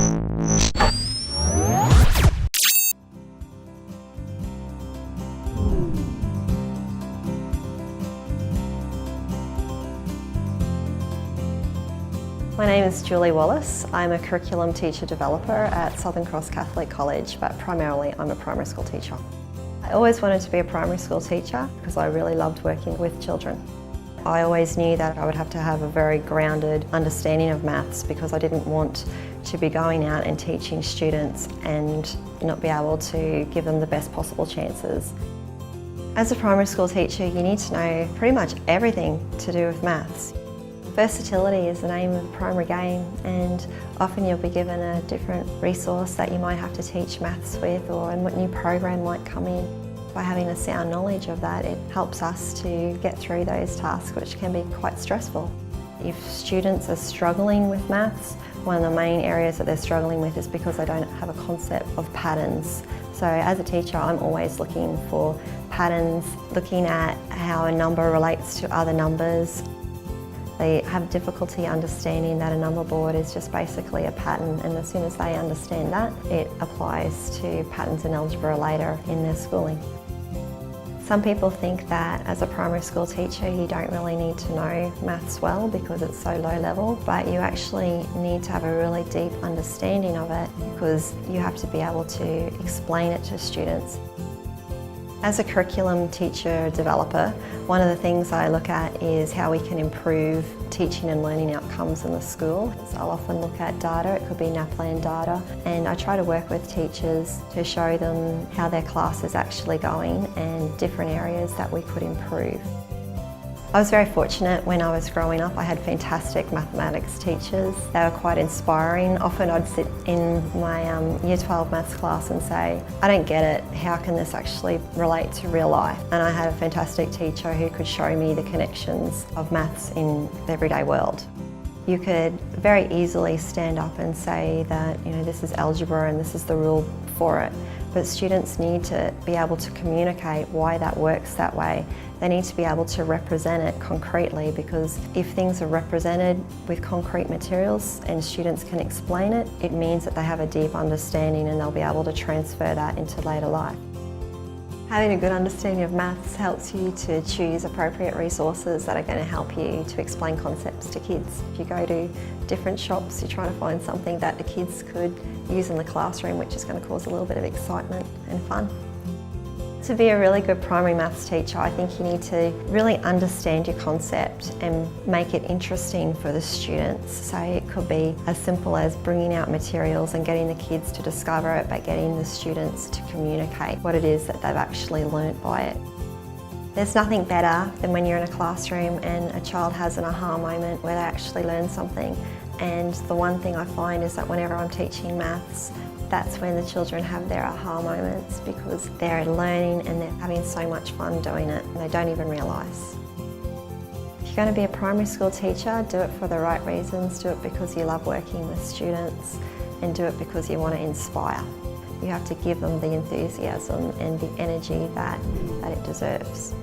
My name is Julie Wallace. I'm a curriculum teacher developer at Southern Cross Catholic College, but primarily I'm a primary school teacher. I always wanted to be a primary school teacher because I really loved working with children. I always knew that I would have to have a very grounded understanding of maths because I didn't want to be going out and teaching students and not be able to give them the best possible chances. As a primary school teacher, you need to know pretty much everything to do with maths. Versatility is the name of the primary game, and often you'll be given a different resource that you might have to teach maths with, or a new program might come in. By having a sound knowledge of that, it helps us to get through those tasks, which can be quite stressful. If students are struggling with maths, one of the main areas that they're struggling with is because they don't have a concept of patterns. So as a teacher, I'm always looking for patterns, looking at how a number relates to other numbers. They have difficulty understanding that a number board is just basically a pattern, and as soon as they understand that, it applies to patterns in algebra later in their schooling. Some people think that as a primary school teacher you don't really need to know maths well because it's so low level, but you actually need to have a really deep understanding of it because you have to be able to explain it to students. As a curriculum teacher developer, one of the things I look at is how we can improve teaching and learning outcomes in the school. So I'll often look at data, it could be NAPLAN data, and I try to work with teachers to show them how their class is actually going and different areas that we could improve. I was very fortunate when I was growing up. I had fantastic mathematics teachers. They were quite inspiring. Often I'd sit in my Year 12 maths class and say, I don't get it, how can this actually relate to real life? And I had a fantastic teacher who could show me the connections of maths in the everyday world. You could very easily stand up and say that, this is algebra and this is the rule for it. But students need to be able to communicate why that works that way. They need to be able to represent it concretely, because if things are represented with concrete materials and students can explain it, it means that they have a deep understanding and they'll be able to transfer that into later life. Having a good understanding of maths helps you to choose appropriate resources that are going to help you to explain concepts to kids. If you go to different shops, you're trying to find something that the kids could use in the classroom, which is going to cause a little bit of excitement and fun. To be a really good primary maths teacher, I think you need to really understand your concept and make it interesting for the students. So it could be as simple as bringing out materials and getting the kids to discover it, but getting the students to communicate what it is that they've actually learnt by it. There's nothing better than when you're in a classroom and a child has an aha moment where they actually learn something. And the one thing I find is that whenever I'm teaching maths, that's when the children have their aha moments, because they're learning and they're having so much fun doing it and they don't even realise. If you're going to be a primary school teacher, do it for the right reasons. Do it because you love working with students, and do it because you want to inspire. You have to give them the enthusiasm and the energy that it deserves.